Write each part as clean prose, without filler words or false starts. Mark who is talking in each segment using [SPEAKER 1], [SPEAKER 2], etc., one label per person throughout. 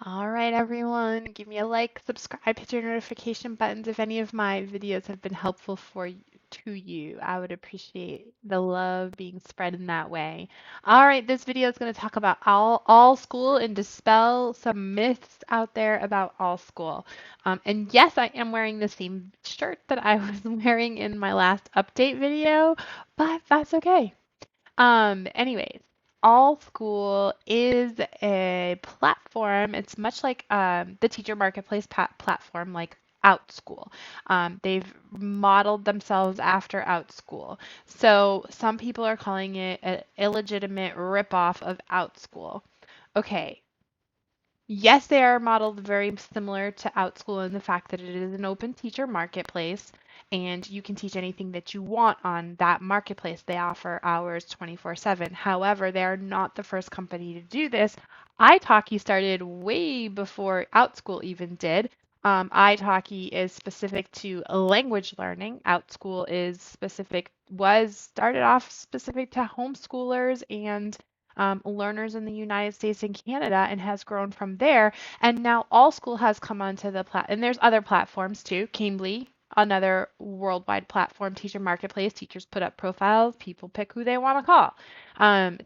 [SPEAKER 1] All right, everyone, give me a like, subscribe, hit your notification buttons if any of my videos have been helpful to you. I would appreciate the love being spread in that way. All right, this video is going to talk about all school and dispel some myths out there about all school. And yes, I am wearing the same shirt that I was wearing in my last update video, but that's okay. Anyways, Allschool is a platform. It's much like the teacher marketplace platform, like Outschool. They've modeled themselves after Outschool. So some people are calling it an illegitimate ripoff of Outschool. Okay, yes, they are modeled very similar to Outschool in the fact that it is an open teacher marketplace and you can teach anything that you want on that marketplace. They offer hours 24/7. However, they are not the first company to do this. italki started way before Outschool even did. italki is specific to language learning. Outschool is started off specific to homeschoolers and learners in the United States and Canada and has grown from there. And now Allschool has come onto the and there's other platforms too. Cambly, another worldwide platform, teacher marketplace. Teachers put up profiles, people pick who they want to call.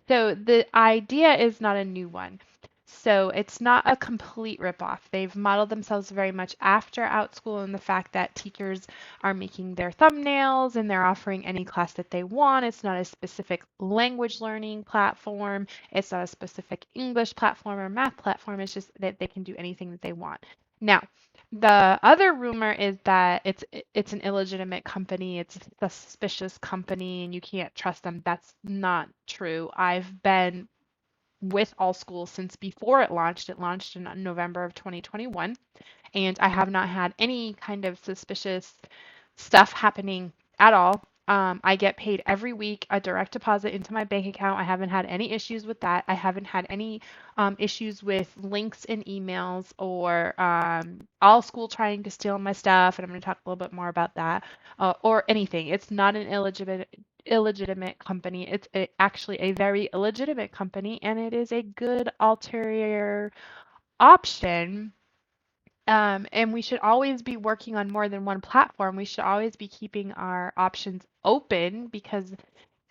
[SPEAKER 1] So the idea is not a new one. So it's not a complete ripoff. They've modeled themselves very much after Outschool in the fact that teachers are making their thumbnails and they're offering any class that they want. It's not a specific language learning platform. It's not a specific English platform or math platform. It's just that they can do anything that they want. Now, the other rumor is that it's an illegitimate company, it's a suspicious company, and you can't trust them. That's not true. I've been with Allschool since before it launched. It launched in November of 2021, and I have not had any kind of suspicious stuff happening at all. I get paid every week, a direct deposit into my bank account. I haven't had any issues with that. I haven't had any issues with links in emails or Allschool trying to steal my stuff, and I'm going to talk a little bit more about that, or anything. It's not an illegitimate company. It's actually a very legitimate company, and it is a good ulterior option. And we should always be working on more than one platform. We should always be keeping our options open because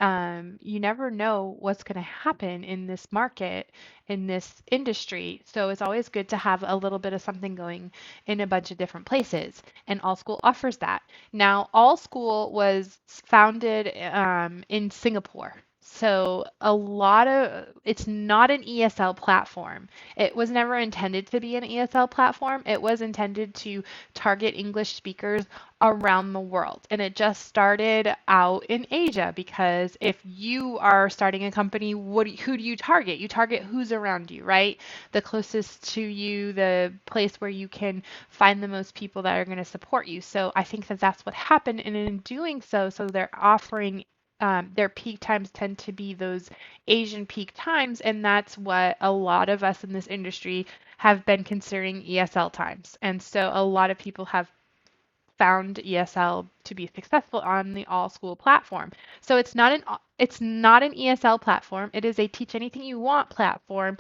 [SPEAKER 1] you never know what's going to happen in this market, in this industry. So it's always good to have a little bit of something going in a bunch of different places. And Allschool offers that. Now, Allschool was founded in Singapore. So it's not an ESL platform. It was never intended to be an ESL platform. It was intended to target English speakers around the world. And it just started out in Asia because if you are starting a company, who do you target? You target who's around you, right? The closest to you, the place where you can find the most people that are going to support you. So I think that that's what happened. And in doing so, they're offering their peak times tend to be those Asian peak times, and that's what a lot of us in this industry have been considering ESL times. And so a lot of people have found ESL to be successful on the Allschool platform. So it's not an ESL platform. It is a teach anything you want platform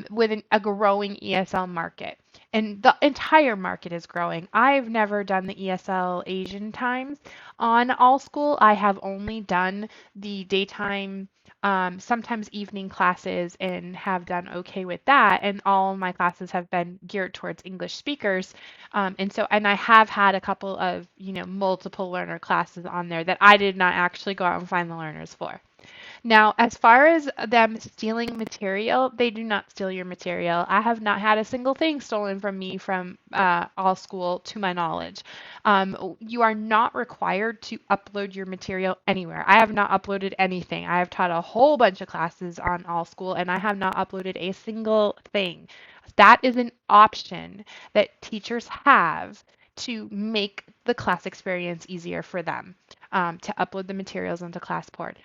[SPEAKER 1] with a growing ESL market. And the entire market is growing. I've never done the ESL Asian times on Allschool. I have only done the daytime, sometimes evening classes and have done okay with that. And all my classes have been geared towards English speakers. And I have had a couple of, multiple learner classes on there that I did not actually go out and find the learners for. Now, as far as them stealing material, they do not steal your material. I have not had a single thing stolen from me from Allschool to my knowledge. You are not required to upload your material anywhere. I have not uploaded anything. I have taught a whole bunch of classes on Allschool and I have not uploaded a single thing. That is an option that teachers have to make the class experience easier for them, to upload the materials into Classpod.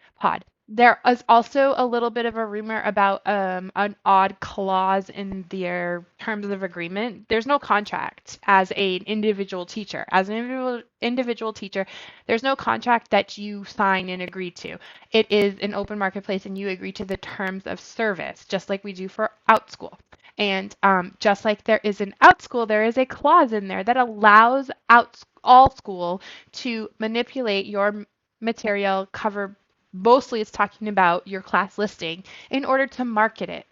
[SPEAKER 1] There is also a little bit of a rumor about an odd clause in their terms of agreement. There's no contract as an individual teacher. As an individual teacher, there's no contract that you sign and agree to. It is an open marketplace and you agree to the terms of service, just like we do for Outschool. And just like there is an Outschool, there is a clause in there that allows Allschool to manipulate your material cover. Mostly it's talking about your class listing in order to market it.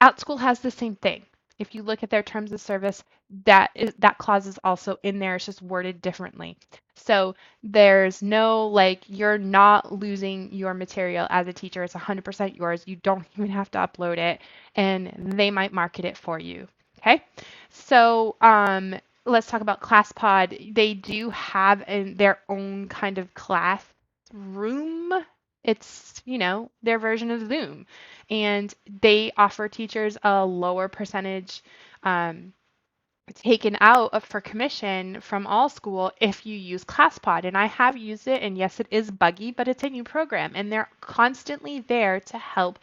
[SPEAKER 1] Outschool has the same thing. If you look at their terms of service, that clause is also in there. It's just worded differently. So there's no like you're not losing your material as a teacher. It's 100% yours. You don't even have to upload it, and they might market it for you. Okay. So let's talk about Classpod. They do have their own kind of classroom. It's, their version of Zoom, and they offer teachers a lower percentage um, taken out for commission from Allschool if you use Classpod. And I have used it, and yes, it is buggy, but it's a new program, and they're constantly there to help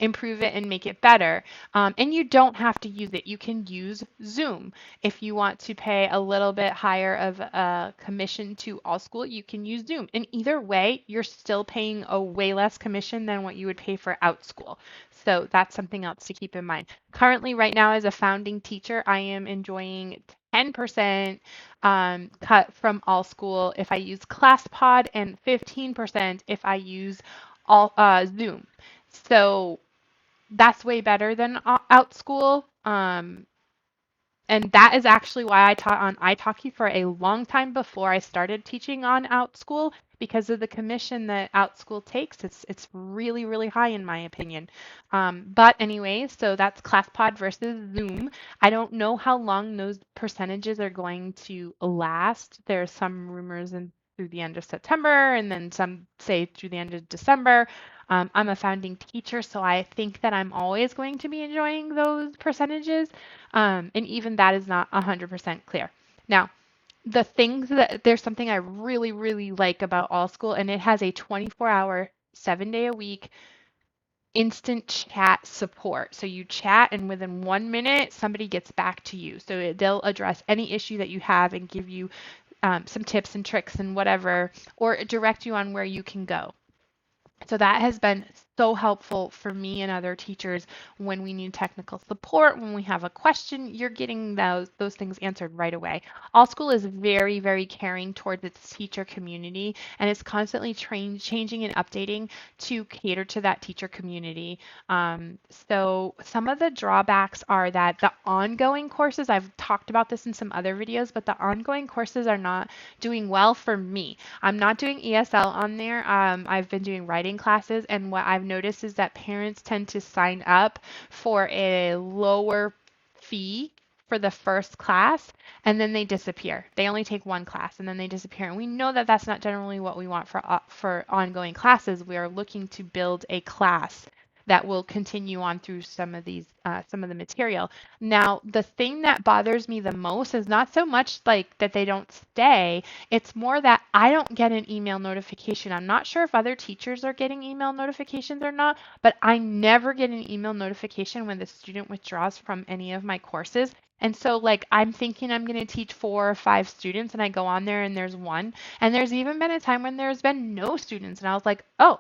[SPEAKER 1] improve it and make it better. And you don't have to use it. You can use Zoom. If you want to pay a little bit higher of a commission to Allschool, you can use Zoom. And either way, you're still paying a way less commission than what you would pay for Outschool. So that's something else to keep in mind. Currently, right now, as a founding teacher, I am enjoying 10% cut from Allschool if I use Classpod, and 15% if I use Zoom. So that's way better than Outschool. And that is actually why I taught on italki for a long time before I started teaching on Outschool, because of the commission that Outschool takes. It's really, really high in my opinion. But anyway, so that's Classpod versus Zoom. I don't know how long those percentages are going to last. There's some rumors through the end of September, and then some say through the end of December. I'm a founding teacher, so I think that I'm always going to be enjoying those percentages. And even that is not 100% clear. Now, there's something I really, really like about Allschool, and it has a 24-hour, 7-day-a-week instant chat support. So you chat, and within 1 minute, somebody gets back to you. So they'll address any issue that you have and give you some tips and tricks and whatever, or direct you on where you can go. So that has been so helpful for me and other teachers when we need technical support, when we have a question, you're getting those things answered right away. Allschool is very, very caring towards its teacher community, and it's constantly changing and updating to cater to that teacher community. So some of the drawbacks are that the ongoing courses, I've talked about this in some other videos, but the ongoing courses are not doing well for me. I'm not doing ESL on there. I've been doing writing classes, and what I've noticed is that parents tend to sign up for a lower fee for the first class, and then they disappear. They only take one class and then they disappear. And we know that that's not generally what we want for ongoing classes. We are looking to build a class that will continue on through some of the material. Now, the thing that bothers me the most is not so much like that they don't stay, it's more that I don't get an email notification. I'm not sure if other teachers are getting email notifications or not, but I never get an email notification when the student withdraws from any of my courses. And so like I'm thinking I'm going to teach 4 or 5 students, and I go on there and there's one. And there's even been a time when there's been no students, and I was like, "Oh,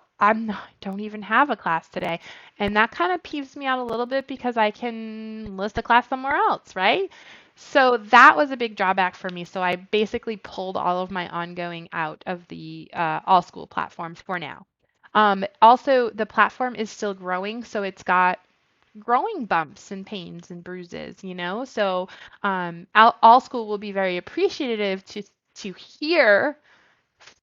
[SPEAKER 1] don't even have a class today." And that kind of peeves me out a little bit because I can list a class somewhere else, right? So that was a big drawback for me. So I basically pulled all of my ongoing out of the Allschool platforms for now. Also, the platform is still growing, so it's got growing bumps and pains and bruises. So Allschool will be very appreciative to hear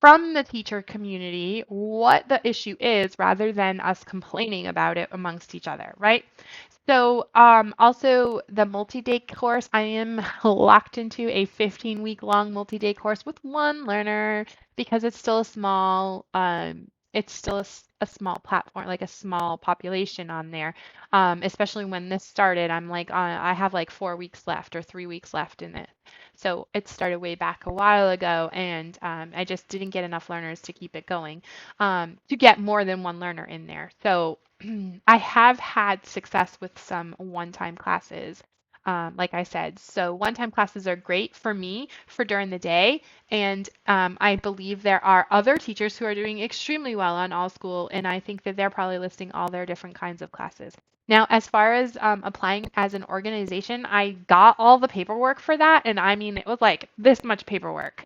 [SPEAKER 1] from the teacher community what the issue is rather than us complaining about it amongst each other, right? So also the multi-day course, I am locked into a 15-week long multi-day course with one learner because it's still a small platform, like a small population on there. Especially when this started, I'm like, I have like 4 weeks left or 3 weeks left in it. So it started way back a while ago, and I just didn't get enough learners to keep it going, to get more than one learner in there. So I have had success with some one-time classes, like I said. So one-time classes are great for me for during the day, and I believe there are other teachers who are doing extremely well on Allschool, and I think that they're probably listing all their different kinds of classes. Now, as far as applying as an organization, I got all the paperwork for that, and I mean, it was like this much paperwork.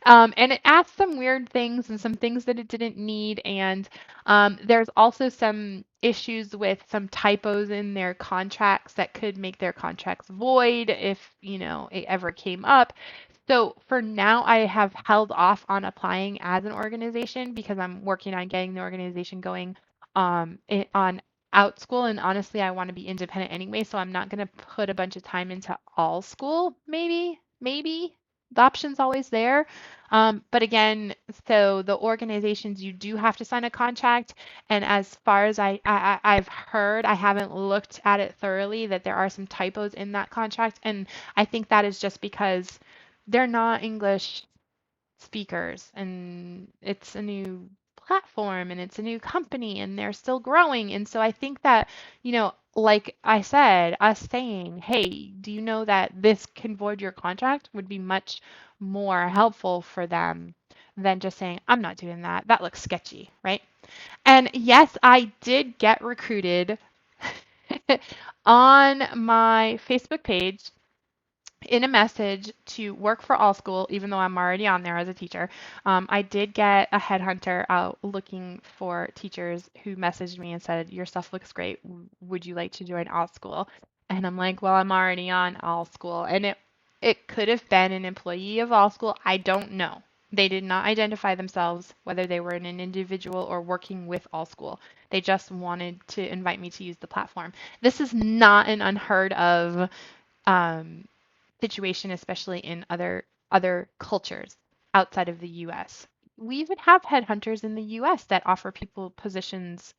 [SPEAKER 1] And it asked some weird things and some things that it didn't need. And there's also some issues with some typos in their contracts that could make their contracts void if, it ever came up. So for now, I have held off on applying as an organization because I'm working on getting the organization going on Outschool. And honestly, I want to be independent anyway, so I'm not going to put a bunch of time into Allschool. Maybe the option's always there. But again, so the organizations, you do have to sign a contract. And as far as I've heard, I haven't looked at it thoroughly, that there are some typos in that contract. And I think that is just because they're not English speakers and it's a new platform and it's a new company and they're still growing. And so I think that, like I said, us saying, hey, do you know that this can void your contract would be much more helpful for them than just saying, I'm not doing that. That looks sketchy, right? And yes, I did get recruited on my Facebook page in a message to work for Allschool, even though I'm already on there as a teacher. I did get a headhunter out looking for teachers who messaged me and said, your stuff looks great. Would you like to join Allschool? And I'm like, well, I'm already on Allschool. And it could have been an employee of Allschool. I don't know. They did not identify themselves, whether they were an individual or working with Allschool. They just wanted to invite me to use the platform. This is not an unheard of um, situation, especially in other cultures outside of the US. We even have headhunters in the US that offer people positions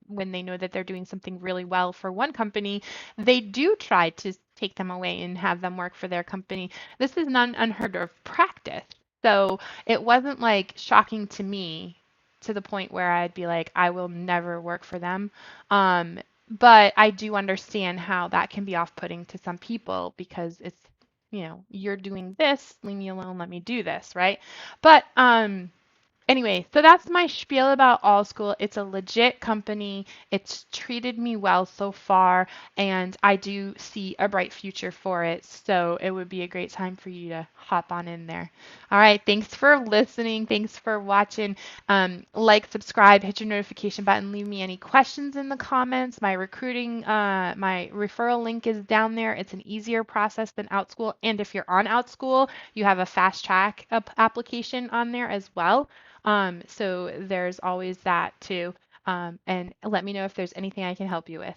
[SPEAKER 1] when they know that they're doing something really well for one company. They do try to take them away and have them work for their company. This is not an unheard of practice. So it wasn't like shocking to me to the point where I'd be like, I will never work for them. But I do understand how that can be off-putting to some people because it's, you're doing this, leave me alone, let me do this, right? But anyway, so that's my spiel about Allschool. It's a legit company. It's treated me well so far, and I do see a bright future for it. So it would be a great time for you to hop on in there. All right, thanks for listening. Thanks for watching. Like, subscribe, hit your notification button. Leave me any questions in the comments. My referral link is down there. It's an easier process than Outschool, and if you're on Outschool, you have a fast track application on there as well. So there's always that too. And let me know if there's anything I can help you with.